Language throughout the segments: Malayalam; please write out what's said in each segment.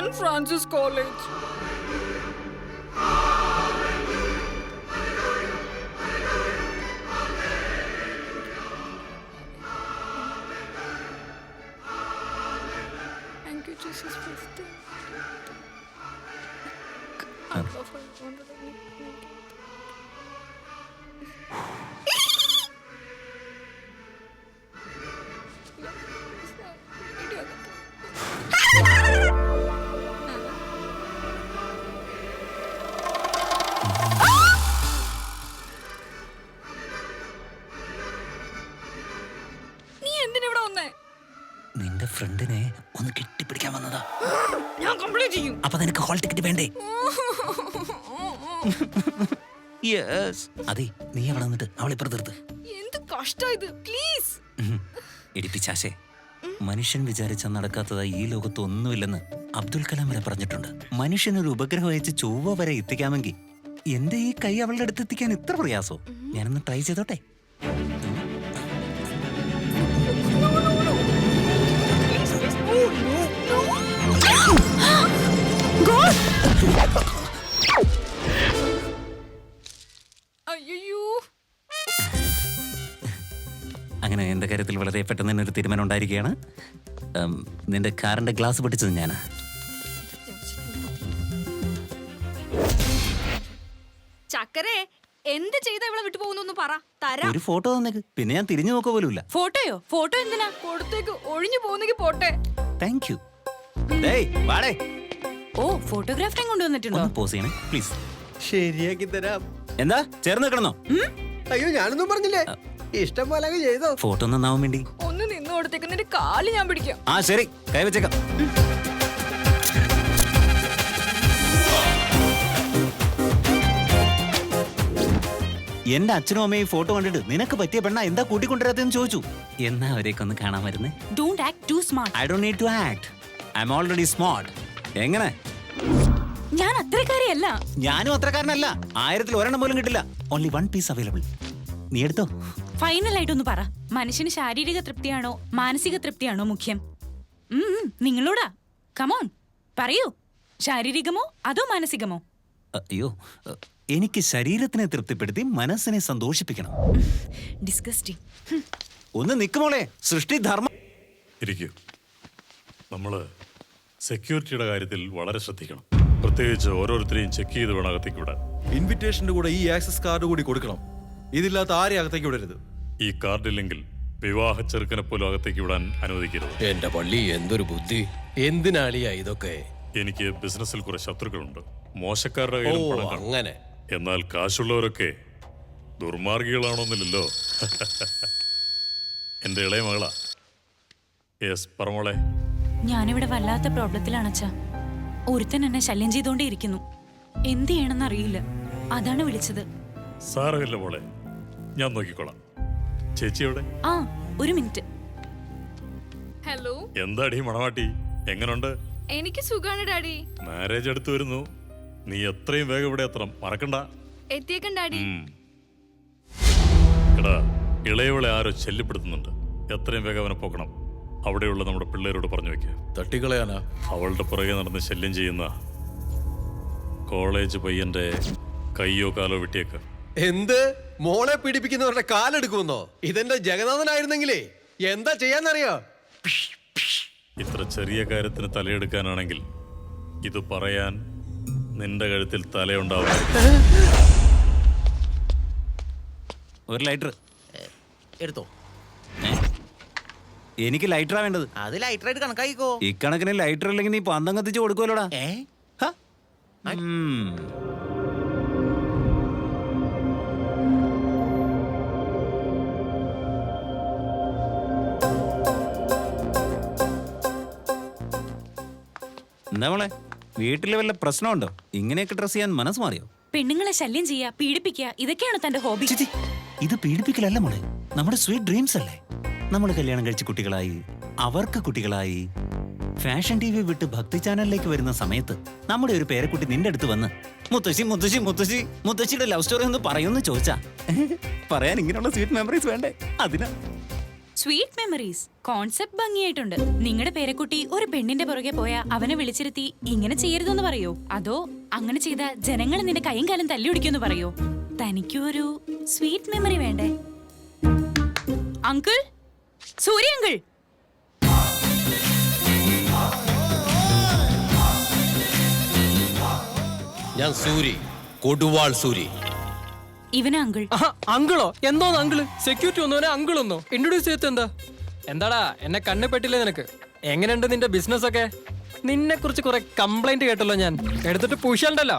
St. Francis College. Thank you, Jesus, for the I love her. I wanted to make it. നീ എന്തിനാ ഇവിടെ വന്നേ? നിന്റെ ഫ്രണ്ടിനെ ഒന്ന് കെട്ടിപ്പിടിക്കാൻ വന്നതാ. ഞാൻ കംപ്ലീറ്റ് ചെയ്യും. അപ്പൊ നിനക്ക് ഹോൾ ടിക്കറ്റ് വേണ്ടേ? യെസ്. അതെ, നീ അവിടെ നിന്നിട്ട് അവളെ പുറത്തെടുത്ത്. എന്ത് കഷ്ടം ഇത്, പ്ലീസ്. എടിപ്പിച്ചാശേ, മനുഷ്യൻ വിചാരിച്ച നടക്കാത്തതായി ഈ ലോകത്ത് ഒന്നുമില്ലെന്ന് അബ്ദുൽ കലാം വരെ പറഞ്ഞിട്ടുണ്ട്. മനുഷ്യനൊരു ഉപഗ്രഹം അയച്ച് ചൊവ്വ വരെ എത്തിക്കാമെങ്കിൽ എന്റെ ഈ കൈ അവളുടെ അടുത്ത് എത്തിക്കാൻ ഇത്ര പ്രയാസോ? ഞാനൊന്ന് ട്രൈ ചെയ്തോട്ടെ. അയ്യോ, അങ്ങനെ എന്റെ കാര്യത്തിൽ വളരെ പെട്ടെന്ന് തന്നെ ഒരു തീരുമാനം ഉണ്ടായിരിക്കുകയാണ്. നിന്റെ കാറിന്റെ ഗ്ലാസ് പൊട്ടിച്ചത് ഞാനാ. ചക്കരെ എന്ത് ചെയ്താ ഇവിടെ വിട്ടു പോകുന്നു പറ, തരാം. ഒരു ഫോട്ടോ തന്നേക്ക്, പിന്നെ ഞാൻ തിരിഞ്ഞു നോക്ക പോലുമില്ല. ഫോട്ടോയോ? ഫോട്ടോ എന്തിനാ? കൊടുത്തേക്ക്, ഒഴിഞ്ഞു പോകുന്നെങ്കിൽ പോട്ടെ. Thank you. വാടേ, ഓ, ഫോട്ടോഗ്രാഫറെ കൊണ്ടുവന്നിട്ടുണ്ടോ? ഒന്ന് പോസ് ചെയ്യണേ പ്ലീസ്. ശരിയാക്കി തരാം. എന്താ ചേർന്ന് നിൽക്കണമെന്നോ? അയ്യോ, ഞാനൊന്നും പറഞ്ഞില്ലേ, ഇഷ്ടം പോലെ അങ്ങ് ചെയ്തോ. ഫോട്ടോ നന്നാവാൻ വേണ്ടി ഒന്ന് നിന്ന് കൊടുത്തേക്ക്, നിന്റെ കാല് ഞാൻ പിടിക്കാം. ആ ശരി, കൈവച്ചേക്കാം. എന്റെ അച്ഛനും അമ്മയും ഫോട്ടോ കണ്ടിട്ട് നിനക്ക് പറ്റിയ പെണ്ണ എന്താ കൂട്ടിക്കൊണ്ടുവരാത്തെന്ന് ചോദിച്ചു. എന്നാ അവരേക്ക് ഒന്ന് കാണാൻ വരുന്നേ? Don't act too smart. I don't need to act. I'm already smart. എങ്ങനെ? ഞാൻ അത്രക്കാരിയല്ല. ഞാനും അത്രക്കാരനല്ല. 1000-ൽ ഒരെണ്ണം പോലും കിട്ടില്ല. Only one piece available. നീ എടുത്തോ. ഫൈനൽ ആയിട്ടൊന്ന് പറ, മനുഷ്യന് ശാരീരിക തൃപ്തിയാണോ മാനസിക തൃപ്തിയാണോ മുഖ്യം? നിങ്ങളോടാ, കമോൺ പറയൂ, ശാരീരികമോ അതോ മാനസികമോ? അയ്യോ, എനിക്ക് ശരീരത്തിനെ തൃപ്തിപ്പെടുത്തി മനസ്സിനെ സന്തോഷിപ്പിക്കണം. ഡിസ്കസ്റ്റിംഗ്. ഒന്ന് നിൽക്കുമോളെ, സൃഷ്ടി ധർമ്മം. ഇരിക്കൂ. നമ്മള് സെക്യൂരിറ്റിയുടെ കാര്യത്തിൽ വളരെ ശ്രദ്ധിക്കണം. പ്രത്യേകിച്ച് ഓരോരുത്തരെയും ചെക്ക് ചെയ്ത് വേണം അകത്തേക്ക് വിടാൻ. ഇൻവിറ്റേഷന്റെ കൂടെ ഈ ആക്സസ് കാർഡ് കൂടി കൊടുക്കണം. ഇതില്ലാത്ത ആരെയും അകത്തേക്ക് വിടരുത്. ഈ കാർഡില്ലെങ്കിൽ വിവാഹ ചെറുക്കനെ പോലും അകത്തേക്ക് വിടാൻ അനുവദിക്കരുത്. എന്റെ പള്ളി, എന്തൊരു ബുദ്ധി! എന്തിനാളിയാ ഇതൊക്കെ? എനിക്ക് ബിസിനസ്സിൽ കുറെ ശത്രുക്കളുണ്ട്. മോശക്കാരുടെ കയ്യിലും പണം കാണും. അങ്ങനെ എന്നാൽ കാശുള്ളവരൊക്കെ ദുർമാർഗികളാണോന്നില്ലല്ലോ. എന്റെ ഇളയ മകളാ. യെസ്, പറമോളെ. ഞാനിവിടെ വല്ലാത്ത പ്രോബ്ലത്തിലാണ് അച്ഛാ. ഒരുത്തൻ എന്നെ ശല്യം ചെയ്തോണ്ടേയിരിക്കുന്നു. എന്ത് ചെയ്യണമെന്ന് അറിയില്ല, അതാണ് വിളിച്ചത്. സാരമില്ല മോളെ, ഞാൻ നോക്കിക്കോളാം. ചേച്ചി എവിടെ? ആ, ഒരു മിനിറ്റ്. ഹലോ, എന്താടി മണവാട്ടി, എങ്ങനുണ്ട്? എനിക്ക് സുഖാണ് ഡാഡി. മാരേജ് അടുത്ത് വരുന്നു. നീ എത്രയും വേഗം ഇവിടെ എത്തണം, മറക്കണ്ട. എത്തിയേക്കൻ ഡാഡി. എടാ, ഇളയവളെ ആരോ ശല്യപ്പെടുത്തുന്നുണ്ട്. എത്രയും വേഗം അവനെ പോക്കണം. അവിടെയുള്ള നമ്മുടെ പിള്ളേരോട് പറഞ്ഞു വെക്കുക. തട്ടിക്കളയാനാ? അവളുടെ പുറകെ നടന്ന് ശല്യം ചെയ്യുന്ന കോളേജ് പയ്യന്റെ കയ്യോ കാലോ വെട്ടിയേക്ക്. എന്ത്? മോളെ പീഡിപ്പിക്കുന്നവരുടെ കാലെടുക്കുമെന്നോ? ഇതെന്റെ ജഗന്നാഥനായിരുന്നെങ്കിലേ എന്താ ചെയ്യാന്നറിയോ? ഇത്ര ചെറിയ കാര്യത്തിന് തലയെടുക്കാനാണെങ്കിൽ ഇത് പറയാൻ നിന്റെ കഴുത്തിൽ തലയുണ്ടാവും. ഒരു ലൈറ്റർ എടുത്തോ. എനിക്ക് ലൈറ്ററാ വേണ്ടത്. അത് ലൈറ്ററായിട്ട് കണക്കായിക്കോ. ഇക്കണക്കിന് ലൈറ്റർ ഇല്ലെങ്കിൽ നീ പന്തം കത്തിച്ച് കൊടുക്കുമല്ലോടാ. എന്താ മോളെ, വീട്ടില് വല്ല പ്രശ്നമുണ്ടോ? ഇങ്ങനെയൊക്കെ ഡ്രസ് ചെയ്യാൻ മനസ്സ് മാറിയോ? പെണ്ണുങ്ങളെ ശല്യം ചെയ്യാ, പീഡിപ്പിക്കുക, ഇതൊക്കെയാണ് തന്റെ ഹോബി. ഇത് പീഡിപ്പിക്കലല്ല മോളെ, നമ്മുടെ സ്വീറ്റ് ഡ്രീംസ് അല്ലേ. നമ്മൾ കല്യാണം കഴിച്ച് കുട്ടികളായി, അവർക്ക് കുട്ടികളായി, ഫാഷൻ ടി വി വിട്ട് ഭക്തി ചാനലിലേക്ക് വരുന്ന സമയത്ത് നമ്മുടെ ഒരു പേരക്കുട്ടി നിന്റെ അടുത്ത് വന്ന് മുത്തശ്ശി മുത്തശ്ശി മുത്തശ്ശി മുത്തശ്ശിയുടെ ലവ് സ്റ്റോറി ഒന്ന് പറയുമെന്ന് ചോദിച്ചാ പറയാൻ ഇങ്ങനെയുള്ള സ്വീറ്റ് മെമ്മറീസ് വേണ്ടേ? അതിനാ സ്വീറ്റ് മെമ്മറീസ്. കോൺസെപ്റ്റ് ഭംഗിയായിട്ടുണ്ട്. നിങ്ങളുടെ പേരക്കുട്ടി ഒരു പെണ്ണിന്റെ പുറകെ പോയാ അവനെ വിളിച്ചിരുത്തി ഇങ്ങനെ ചെയ്യരുതെന്ന് പറയോ? അതോ അങ്ങനെ ചെയ്ത ജനങ്ങൾ നിന്റെ കൈയും കാലം തല്ലിയൊടിക്കുമെന്ന് പറയോ? തനിക്കും ഒരു സ്വീറ്റ് മെമ്മറി വേണ്ടേ? അങ്കിൾ, സൂര്യ അങ്കിൾ. ഞാൻ സൂരി, കൊടുവാൾ സൂരി. ഇവനാ അങ്കിൾ. അങ്കിളോ? എന്തോന്ന് അങ്കിള്? സെക്യൂരിറ്റി ഒന്നോനെ അങ്കിളൊന്നോ ഇൻട്രൊഡ്യൂസ് ചെയ്ത് എന്താടാ? എന്നെ കണ്ണ് പെട്ടില്ലേ നിനക്ക്? എങ്ങനെയുണ്ട് നിന്റെ ബിസിനസ് ഒക്കെ? നിന്നെ കുറിച്ച് കുറെ കംപ്ലൈന്റ് കേട്ടല്ലോ ഞാൻ. എടുത്തിട്ട് പൂശാണ്ടല്ലോ.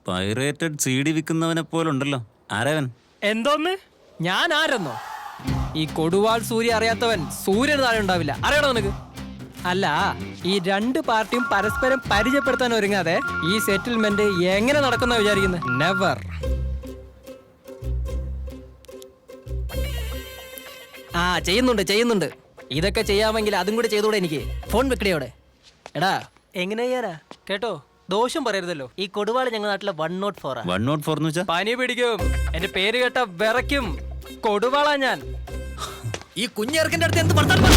Pirated CD വിൽക്കുന്നവനെ പോലുണ്ടല്ലോ. ആരവൻ? എന്തോന്ന്? ഞാൻ ആരെന്നോ? ഈ കൊടുവാൾ സൂര്യ അറിയാത്തവൻ സൂര്യന് താഴെ ഉണ്ടാവില്ല. അറിയണോ നിനക്ക്? അല്ല, ഈ രണ്ട് പാർട്ടിയും പരസ്പരം പരിചയപ്പെടുത്താൻ ഒരുങ്ങാതെ ഈ സെറ്റിൽമെന്റ് എങ്ങനെ നടക്കുന്ന വിചാരിക്കുന്നത്? നെവർ. ആ ചെയ്യുന്നുണ്ട്. ഇതൊക്കെ ചെയ്യാമെങ്കിൽ അതും കൂടെ ചെയ്തൂടെ എനിക്ക്? ഫോൺ വെക്കടിയോടെ. എടാ എങ്ങനെ ചെയ്യാനാ? കേട്ടോ, ദോഷം പറയരുതല്ലോ. ഈ കൊടുവാള് ഞങ്ങളുടെ നാട്ടിലെ 104 104 എന്ന് വെച്ചാ? പനി പിടിക്കും. എന്റെ പേര് കേട്ട വിറയ്ക്കും. കൊടുവാളാ ഞാൻ. ഈ കുഞ്ഞിറക്കിന്റെ അടുത്ത് എന്ത് വർത്താനം?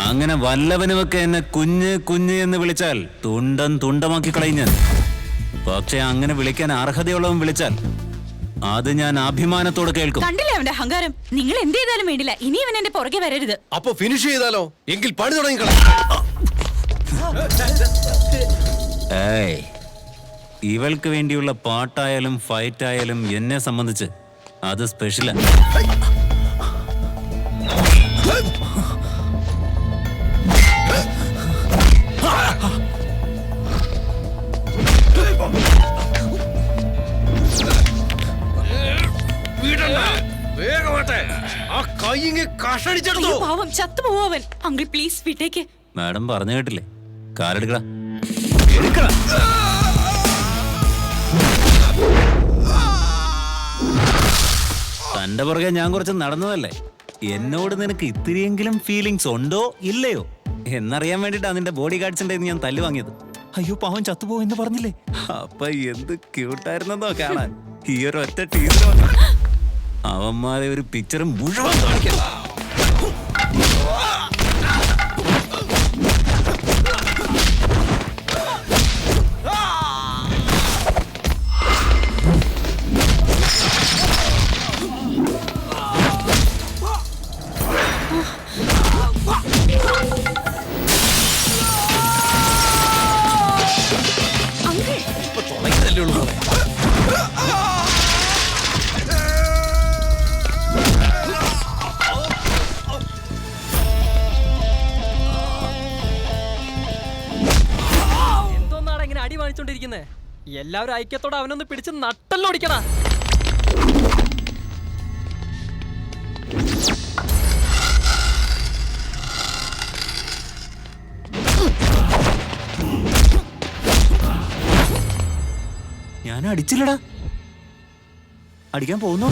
അങ്ങനെ വല്ലവനുമൊക്കെ എന്നെ കുഞ്ഞ് കുഞ്ഞ് എന്ന് വിളിച്ചാൽ തുണ്ടമാക്കി കളയും. പക്ഷെ അങ്ങനെ വിളിക്കാൻ അർഹതയുള്ളവൻ വിളിച്ചാൽ അത് ഞാൻ അഭിമാനത്തോടെ കേൾക്കും. കണ്ടില്ലേ അവന്റെ അഹങ്കാരം? നിങ്ങൾ എന്ത് ചെയ്താലും വേണ്ടില്ല, ഇനി അവൻ എന്റെ പുറകെ വരരുത്. അപ്പൊ ഫിനിഷ് ചെയ്താലോ? എങ്കിൽ പണി തുടങ്ങിക്കള. ഏയ്, ഇവൾക്ക് വേണ്ടിയുള്ള പാട്ടായാലും ഫൈറ്റായാലും എന്നെ സംബന്ധിച്ച് അത് സ്പെഷ്യലാണ്. അയ്യോ, പാവം ചത്തുപോവും അവൻ. അങ്കിൾ പ്ലീസ് വിട്ടേക്ക്. മാഡം പറഞ്ഞു കേട്ടില്ലേ? കാലെടുക്കടാ. തന്റെ പുറകെ ഞാൻ കുറച്ച് നടന്നതല്ലേ? എന്നോട് നിനക്ക് ഇത്തിരിയെങ്കിലും ഫീലിങ്സ് ഉണ്ടോ ഇല്ലയോ എന്നറിയാൻ വേണ്ടിട്ടാ നിന്റെ ബോഡി ഗാർഡ്സിന്റെ ഞാൻ തല്ലു വാങ്ങിയത്. അയ്യോ പാവം ചത്തുപോ എന്ന് പറഞ്ഞില്ലേ? അപ്പൊ എന്ത് ക്യൂട്ടായിരുന്നോ കാണാൻ. ഈ ഒരു ഒറ്റ ടീച്ചർ അവന്മാരെ ഒരു പിക്ചർ മുഴുവൻ കാണിക്കാം. എന്തോന്നാണ് ഇങ്ങനെ അടി വാങ്ങിച്ചോണ്ടിരിക്കുന്നേ? എല്ലാവരും ഐക്യത്തോടെ അവനൊന്ന് പിടിച്ച് നട്ടല്ലോ ഓടിക്കണ. ഞാൻ അടിച്ചില്ലടാ, അടിക്കാൻ പോകുന്നു.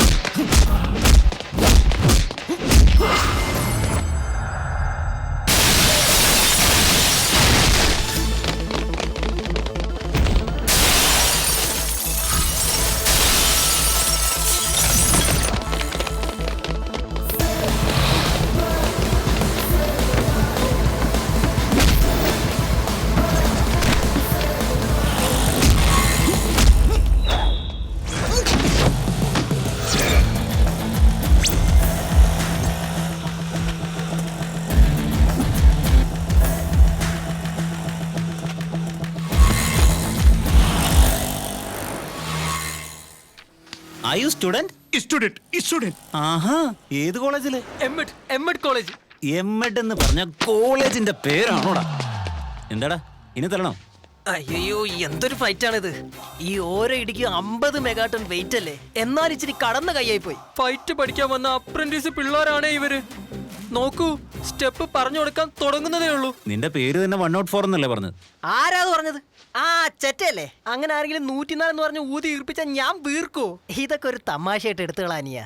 Are you student? Student. ആഹാ, ഏത് കോളേജില്? MEd college. എംഎഡ് എന്ന് പറഞ്ഞ കോളേജിന്റെ പേരാണോടാ? എന്താടാ ഇനി തരണോ? അയ്യോ, എന്തൊരു ഫൈറ്റ് ആണിത്. ഈ ഓരോ ഇടിക്ക് 50 മെഗാടൺ വെയിറ്റ് അല്ലേ? എന്നാൽ ഇച്ചിരി കടന്ന കൈയായി പോയി. ഫൈറ്റ് പഠിക്കാൻ വന്ന അപ്രന്റീസ് പിള്ളേരാണേ ഇവര്. നോക്കൂ, സ്റ്റെപ്പ് പറഞ്ഞു കൊടുക്കാൻ തുടങ്ങുന്നതേ ഉള്ളൂ. നിന്റെ പേര് തന്നെ 104 എന്നല്ലേ പറഞ്ഞത്? ആരാത് പറഞ്ഞത്? ആ ചെറ്റല്ലേ? അങ്ങനെ ആരെങ്കിലും 104 എന്ന് പറഞ്ഞ് ഊതി ഈർപ്പിച്ച ഞാൻ വീർക്കോ? ഇതൊക്കെ ഒരു തമാശയായിട്ട് എടുത്തുകളാനിയ.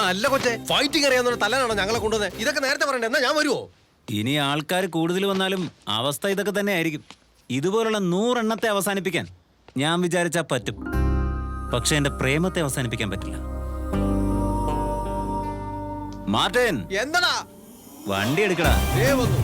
അല്ല കൊച്ചെ, ഫൈറ്റിംഗ് അറിയാവുന്ന തല്ലാനാണോ ഞങ്ങളെ കൊണ്ടുവന്നേ? ഇതൊക്കെ നേരത്തെ പറയണ്ടേ? എന്നാ ഞാൻ വരുവോ? ഇനി ആൾക്കാർ കൂടുതൽ വന്നാലും അവസ്ഥ ഇതൊക്കെ തന്നെ ആയിരിക്കും. ഇതുപോലുള്ള 100 എണ്ണത്തെ അവസാനിപ്പിക്കാൻ ഞാൻ വിചാരിച്ചാ പറ്റും, പക്ഷെ എന്റെ പ്രേമത്തെ അവസാനിപ്പിക്കാൻ പറ്റില്ല. മാർട്ടിൻ, എന്താടാ വണ്ടി എടുക്കടാ. വന്നു